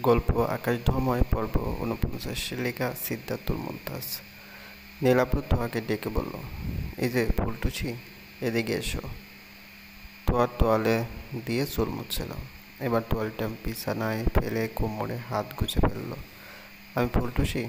গল্প আকাশধুময় পর্ব ৪৯ লেখা সিদ্ধার্থুল মুমতাজ। নীলাব্র তোয়াকে ডেকে বলল, এই যে ফুলটুসি, এদিকে এসো। তোয়ার তোয়ালে দিয়ে চুল মুছছিলাম। এবার তোয়ালটা বিছানায় ফেলে কোমরে হাত গুজে ফেলল। আমি ফুলটুসি?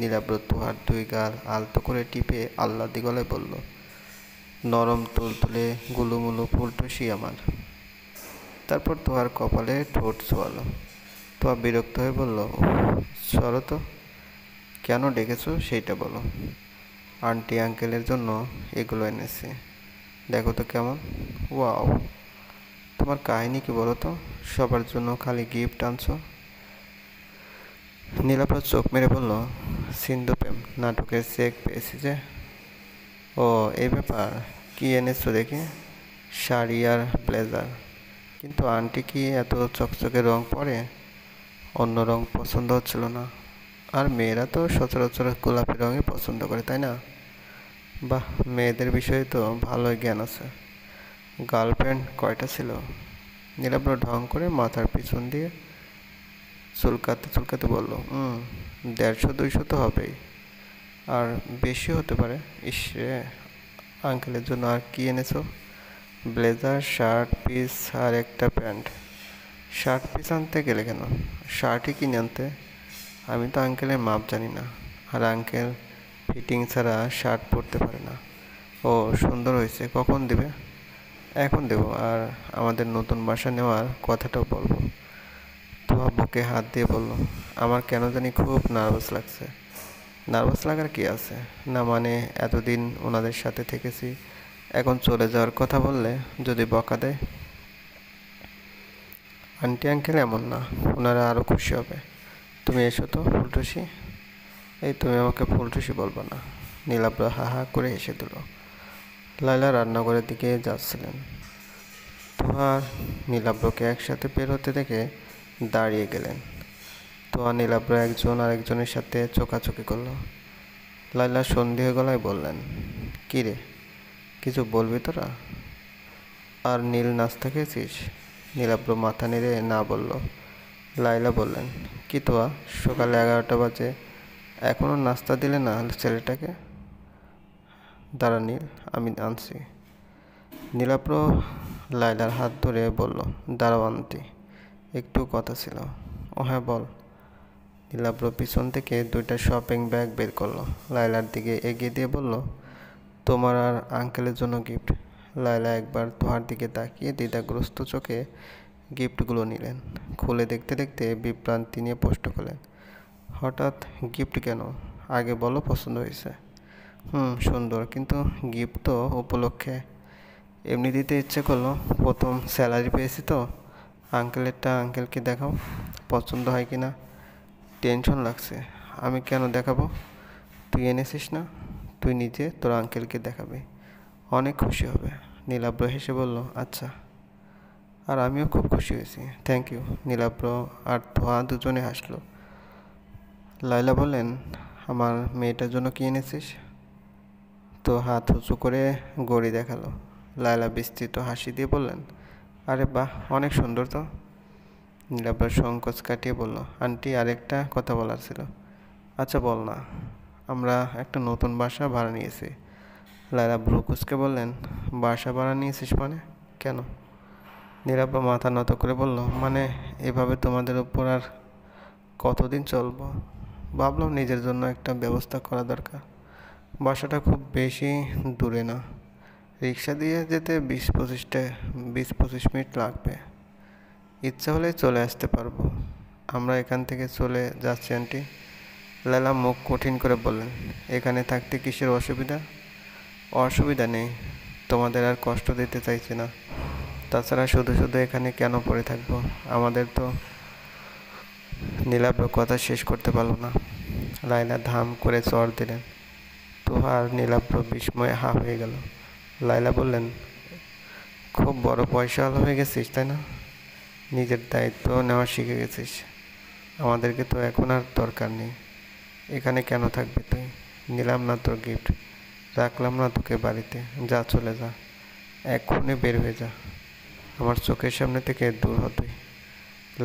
নীলাব্র তোয়ার দুই গাল আলতো করে টিপে আহ্লাদি গলায় বলল, নরম তুলতুলে গুলুমুলু ফুলটুসি আমার। তারপর তোয়ার কপালে ঠোঁট ছোঁয়ালো। তোয়া বিরক্ত হয়ে বলল, সরো তো, কেন ডেকেছো সেইটা বলো। আন্টি আঙ্কেলের জন্য এগুলো এনেছি, দেখো তো কেমন। ওয়াও, তোমার কাহিনী কি বলো তো, সবার জন্য খালি গিফট আনছো। নীলাপ্রা চোখ মেরে বলল, সিন্ধু প্রেম নাটকের চেক পেয়েছি যে। ও এই ব্যাপার, কি এনেছো দেখি। শাড়ি আর ব্লেজার। কিন্তু আন্টি কি এত চকচকে রং পরে? অন্য রং পছন্দ হচ্ছিল না। আর মেয়েরা তো সচরাচর গোলাপি রঙই পছন্দ করে, তাই না? বাহ, মেয়েদের বিষয়ে তো ভালোই জ্ঞান আছে। গার্লফ্রেন্ড কয়টা ছিল? নীলাব্র ঢং করে মাথার পিছন দিয়ে চুলকাতে চুলকাতে বলল, ১৫০-২০০ তো হবেই, আর বেশি হতে পারে। ইসরে, আঙ্কেলের জন্য আর কি এনেছো? ব্লেজার, শার্ট পিস আর একটা প্যান্ট। শার্ট পিস আনতে গেলে কেন? শার্টই কিনে আনতে। আমি তো আঙ্কেলের মাপ জানি না, আর আঙ্কেল ফিটিং ছাড়া শার্ট পরতে পারে না। ও সুন্দর হয়েছে, কখন দেবে? এখন দেবো, আর আমাদের নতুন বাসা নেওয়ার কথাটাও বলবো। তোয়া বুকে হাত দিয়ে বলল, আমার কেন জানি খুব নার্ভাস লাগছে। নার্ভাস লাগার কি আছে, না মানে এতদিন ওনাদের সাথে থেকেছি, এখন চলে যাওয়ার কথা বললে যদি বকা দেয়। আন্টি আঙ্কেল এমন না, ওনারা আরও খুশি হবে। তুমি এসো তো ফুলটুসি। এই তুমি আমাকে ফুলটুসি বলবো না। নীলাব্র হা হা করে এসে দিল। লাইলা রান্নাঘরের দিকে যাচ্ছিলেন। তোয়া নীলাব্রকে একসাথে বের হতে দেখে দাঁড়িয়ে গেলেন। তোয়া নীলাব্র একজন আরেকজনের সাথে চোখাচোখি করলো। লাইলা সন্দেহ গলায় বললেন, কী রে, কিছু বলবি তোরা? আর নীল নাস্তা খেয়েছিস? নীলাব্র মাথা নেড়ে না বলল। লাইলা বললেন, কি তোয়া, সকালে 11টা বাজে, এখনও নাস্তা দিলে না ছেলেটাকে? দাঁড়া নীল, আমি আনছি। নীলাব্র লাইলার হাত ধরে বলল, দাঁড়াও আন্টি, একটু কথা ছিল। ও হ্যাঁ বল। নীলাব্র পিছন থেকে 2টা শপিং ব্যাগ বের করলো, লাইলার দিকে এগিয়ে দিয়ে বলল, তোমার আর আঙ্কেলের জন্য গিফট। লাইলা একবার তোহার দিকে তাকিয়ে দ্বিধাগ্রস্ত চোখে গিফটগুলো নিলেন। খুলে দেখতে দেখতে বিভ্রান্তি নিয়ে প্রশ্ন করলেন, হঠাৎ গিফট কেন? আগে বলো পছন্দ হয়েছে। সুন্দর, কিন্তু গিফট তো উপলক্ষে, এমনি দিতে ইচ্ছে করলো। প্রথম স্যালারি পেয়েছি তো। আঙ্কেলেরটা আঙ্কেলকে দেখাও, পছন্দ হয় কি না। টেনশন লাগছে, আমি কেন দেখাবো? তুই এনেছিস না, তুই নিজে তোর আঙ্কেলকে দেখাবি, অনেক খুশি হবে। নীলাব্র হেসে বলল, আচ্ছা। আর আমিও খুব খুশি হয়েছি, থ্যাংক ইউ। নীলাব্র আর তোয়া দুজনে হাসলো। লাইলা বললেন, আমার মেয়েটার জন্য কি এনেছিস? তো হাত উঁচু করে গড়ি দেখালো। লায়লা বিস্তৃত হাসি দিয়ে বললেন, আরে বাহ, অনেক সুন্দর তো। নীলাব্র সংকোচ কাটিয়ে বলল, আন্টি আরেকটা কথা বলার ছিল। আচ্ছা বল না। আমরা একটা নতুন বাসা ভাড়া নিয়েছি। লায়লা ভ্রু কুঁচকে বললেন, বাসা ভাড়া নিয়েছিস মানে, কেন? নীলাব্র মাথা নত করে বলল, মানে এভাবে তোমাদের উপর আর কতদিন চলবো, ভাবলাম নিজের জন্য একটা ব্যবস্থা করা দরকার। বাসাটা খুব বেশি দূরে না, রিক্সা দিয়ে যেতে 20-25 মিনিট লাগবে। ইচ্ছা হলে চলে আসতে পারবো। আমরা এখান থেকে চলে যাচ্ছি আন্টি। লালা মুখ কঠিন করে বললেন, এখানে থাকতে কিসের অসুবিধা? অসুবিধা নেই, তোমাদের আর কষ্ট দিতে চাইছি না। তাছাড়া শুধু শুধু এখানে কেন পড়ে থাকবো, আমাদের তো। নীলাব্র কথা শেষ করতে পারল না। লাইলা ধাম করে চর দিলেন। তোহা আর নীলাব্র বিস্ময়ে হা হয়ে গেল। লাইলা বললেন, খুব বড় পয়সাওয়ালা হয়ে গেছিস তাই না? নিজের দায়িত্ব নেওয়া শিখে গেছিস। আমাদেরকে তো এখন আর দরকার নেই। এখানে কেন থাকবি তুই? নিলাম না তোর গিফট, রাখলাম না তোকে বাড়িতে, যা চলে যা, এক্ষুনি বের হয়ে যা, আমার চোখের সামনে থেকে দূর হ তুই।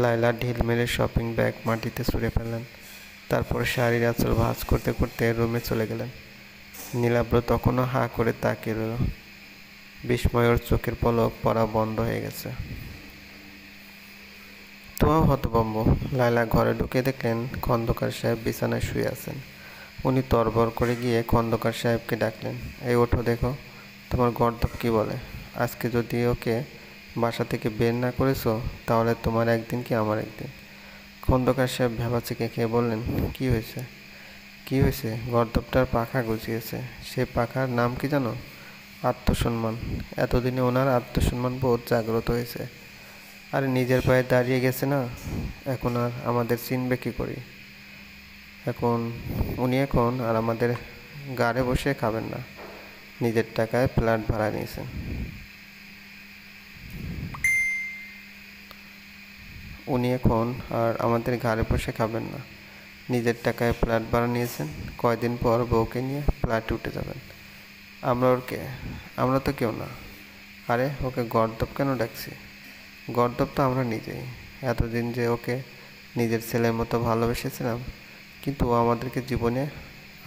লায়লা ঢিল মেরে শপিং ব্যাগ মাটিতে ছুঁড়ে ফেললেন। তারপর শাড়ির আঁচল ভাঁজ করতে করতে রুমে চলে গেলেন। নীলাব্র তখনও হাঁ করে তাকিয়ে রইল। বিস্ময় ওর চোখের পলক পড়া বন্ধ হয়ে গেছে। তোয়াও হতভম্ব। লায়লা ঘরে ঢুকে দেখলেন খন্দকার সাহেব বিছানায় শুয়ে আছেন। উনি তরবর করে গিয়ে খন্দকার সাহেবকে ডাকলেন, এই ওঠো, দেখো তোমার গর্দভ কি বলে। আজকে যদি ওকে বাসা থেকে বের না করেছো তাহলে তোমার একদিন কি আমার একদিন। খন্দকার সাহেব ভেবাচিকে খেয়ে বললেন, কি হয়েছে? কি হয়েছে? গর্দভটার পাখা গজিয়েছে। সে পাখার নাম কি জানো? আত্মসম্মান। এতদিনে ওনার আত্মসম্মান বোধ জাগ্রত হয়েছে। আরে নিজের পায়ে দাঁড়িয়ে গেছে না, এখন আর আমাদের চিনবে কি করি? উনি এখন আর আমাদের গাড়ে বসে খাবেন না, নিজের টাকায় ফ্ল্যাট ভাড়া নিয়েছেন। উনি এখন আর আমাদের ঘাড়ে বসে খাবেন না, নিজের টাকায় ফ্ল্যাট ভাড়া নিয়েছেন। কয়দিন পর বউকে নিয়ে ফ্ল্যাটে উঠে যাবেন। আমরা ওর কে? আমরা তো কেউ না। আরে ওকে গর্দভ কেন ডাকছি? গর্দভ তো আমরা নিজেই। এতদিন যে ওকে নিজের ছেলের মতো ভালোবেসেছিলাম, কিন্তু ও আমাদেরকে জীবনে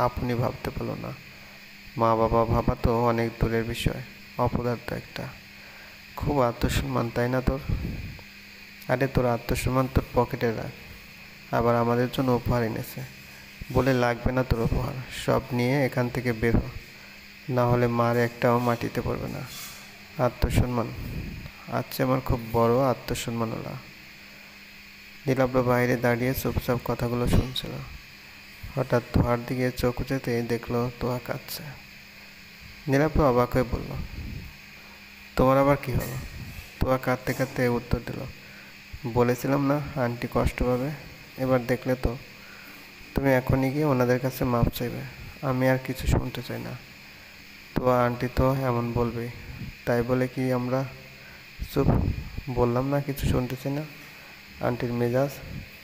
আপনি ভাবতে পারল না। মা বাবা ভাবা তো অনেক দূরের বিষয়, অপদার্থ একটা। খুব আত্মসম্মান, তাই না তোর? আরে তোর আত্মসম্মান তোর পকেটে রাখ। আবার আমাদের জন্য উপহার এনেছে বলে লাগবে না তোর উপহার। সব নিয়ে এখান থেকে বের হ, না হলে মার একটাও মাটিতে পড়বে না। আত্মসম্মান? আচ্ছা, আমার খুব বড় আত্মসম্মানওয়ালা। নীলাব্র বাইরে দাঁড়িয়ে চুপচাপ কথাগুলো শুনছিল। হঠাৎ তোহার দিকে চোখ উঁচাতেই দেখলো তোহা কাঁদছে। নীলাব্র অবাক হয়ে বলল, তোমার আবার কি হলো? তোহা কাঁদতে কাঁদতে উত্তর দিল, বলেছিলাম না আন্টি কষ্ট পাবে। এবার দেখলে তো। তুমি এখনই গিয়ে ওনাদের কাছে মাপ চাইবে। আমি আর কিছু শুনতে চাই না। তো আন্টি তো এমন বলবেই, তাই বলে কি আমরা চুপ? বললাম না কিছু শুনতে চাই না। আন্টির মেজাজ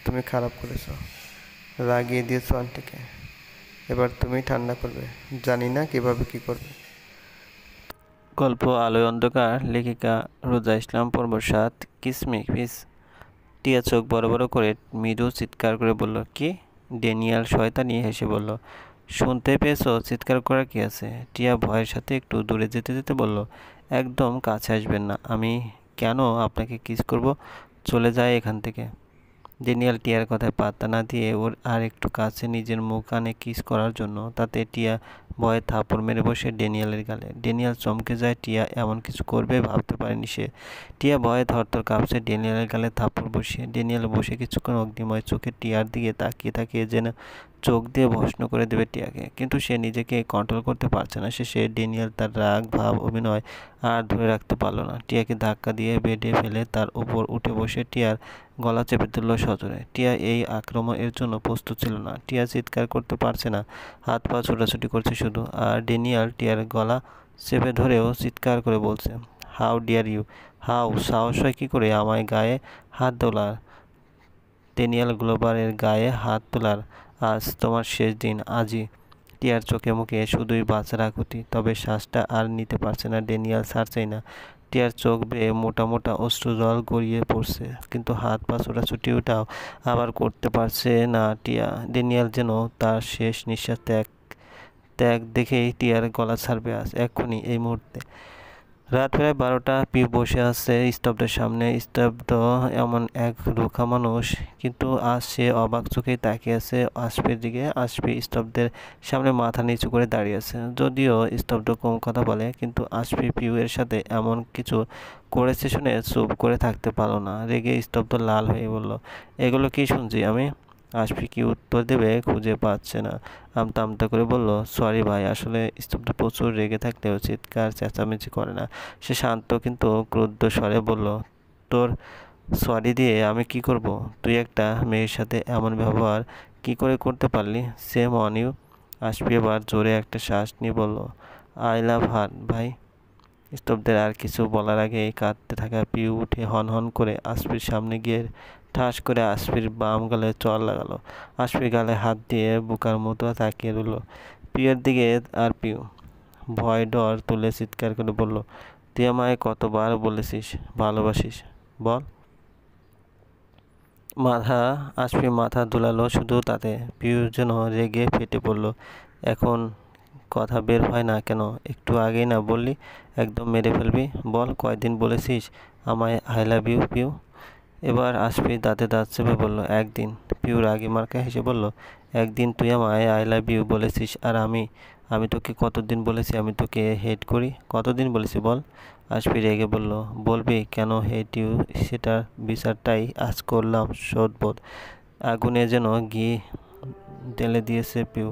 তুমি খারাপ করেছো, রাগিয়ে দিয়েছো আন্টিকে। এবার তুমি ঠান্ডা করবে, জানি না কিভাবে কি করবে। গল্প আলোয় অন্ধকার, লেখিকা রোজা ইসলাম, পর্ব ৭, কিসমিস। টিয়া চোখ বড় বড় করে মৃদু চিৎকার করে বলল, কি? ড্যানিয়েল শয়তানি হেসে বলল, শুনতে পেয়েছো? চিৎকার করার কি আছে? টিয়া ভয়ের সাথে একটু দূরে যেতে যেতে বলল, একদম কাছে আসবেন না। আমি কেন আপনাকে কিস করব? চলে যায় এখান থেকে। ড্যানিয়েল টিয়ার কথায় পাত্তা না দিয়ে ওর আর একটু কাছে নিজের মুখ আনে কিস করার জন্য। তাতে টিয়া ভয়ে থাপড় মেরে বসে ড্যানিয়েলের গালে। ড্যানিয়েল চমকে যায়। টিয়া এমন কিছু করবে ভাবতে পারেনি সে। টিয়া ভয়ে থরথর কাঁপছে ড্যানিয়েলের গালে থাপড় বসিয়ে। ড্যানিয়েল বসে কিছুক্ষণ অগ্নিময় চোখে টিয়ার দিকে তাকিয়ে তাকিয়ে যেন চোখ দিয়ে ভস্ম করে দেবে টিয়াকে, কিন্তু সে নিজেকে কন্ট্রোল করতে পারছে না। শেষে ড্যানিয়েল তার রাগ ভাব অভিনয় আর ধরে রাখতে পারল না। টিয়াকে ধাক্কা দিয়ে বেডে ফেলে তার উপর উঠে বসে টিয়ার গলা চেপে ধরল সজোরে। টিয়া এই আক্রমণের জন্য প্রস্তুত ছিল না। টিয়া চিৎকার করতে পারছে না, হাত পা ছোটাছুটি করছে শুধু। আর ড্যানিয়েল টিয়ার গলা চেপে ধরেও চিৎকার করে বলছে, হাউ ডিয়ার ইউ, হাউ সাহস হয় কী করে আমায় গায়ে হাত তোলার? ড্যানিয়েল গ্লোবারের গায়ে হাত তোলার? আজ তোমার শেষ দিন, আজই। টিয়ার চোখে মুখে শুধুই বাঁচার আকুতি, তবে শ্বাসটা আর নিতে পারছে না। ড্যানিয়েল ছাড়ছেই না। টিয়ার চোখ বেয়ে মোটা মোটা অশ্রু জল গড়িয়ে পড়ছে, কিন্তু হাত পা ছোটাছুটিটাও আবার করতে পারছে না টিয়া। ড্যানিয়েল যেন তার শেষ নিঃশ্বাস ত্যাগ ত্যাগ দেখেই টিয়ার গলা ছাড়বে আজ, এক্ষুনি, এই মুহূর্তে। রাত প্রায় ১২টা। পিউ বসে আছে স্তব্ধের সামনে। স্তব্ধ এমন এক রুখা মানুষ, কিন্তু আজ সে অবাক চোখেই তাকিয়ে আছে আশফির দিকে। আশফি স্তব্ধের সামনে মাথা নিচু করে দাঁড়িয়ে আছে। যদিও স্তব্ধ কম কথা বলে, কিন্তু আশফি পিউ এর সাথে এমন কিছু করেছে শুনে চুপ করে থাকতে পারল না। রেগে স্তব্ধ লাল হয়ে বলল, এগুলো কি শুনছি আমি? আশফি কি উত্তর দেবে খুঁজে পাচ্ছে না। আমতা আমতা করে বলল, সরি ভাই। আসলে স্তব্ধ প্রচুর রেগে থাকলেও চিৎকার চেঁচামেচি করে না। সে শান্ত কিন্তু ক্রুদ্ধ স্বরে বলল, তোর সরি দিয়ে আমি কি করব? তুই একটা মেয়ের সাথে এমন ব্যবহার কি করে করতে পারলি? Same on you. আশফি এবার জোরে একটা শ্বাস নিয়ে বলল, আই লাভ হার ভাই। স্তব্ধের আর কিছু বলার আগেই কাঁদতে থাকা পিউ উঠে হন হন করে আশফির সামনে গিয়ে ঠাস করে আশফির বাম গালে চড় লাগালো। আশফির গালে হাত দিয়ে বোকার মতো তাকিয়ে রইল পিউয়ের দিকে। আর পিউ ভয় ডর তুলে চিৎকার করে বলল, তুই আমায় কতবার বলেছিস ভালোবাসিস? বল। আশফি মাথা দুলালো শুধু তাতে। পিউ যেন রেগে ফেটে পড়ল। এখন কথা বের হয় না কেন? একটু আগেই না বললি একদম মেরে ফেলবি? বল, কয়দিন বলেছিস আমায় আই লাভ ইউ পিউ? এবার আশফি দাঁতে দাঁত চেপে বলল, একদিন। পিউ রাগী মার্কা হেসে বলল, একদিন তুই আমায় আই লাভ ইউ বলেছিস, আর আমি আমি তোকে কতদিন বলেছি আমি তোকে হেট করি? কতদিন বলেছি বল? আশফি রেগে বলল, বলবি কেন হেট ইউ? সেটার বিচারটাই আজ করলাম। শোধবোধ আগুনে যেন ঘি ঢেলে দিয়েছে পিউ।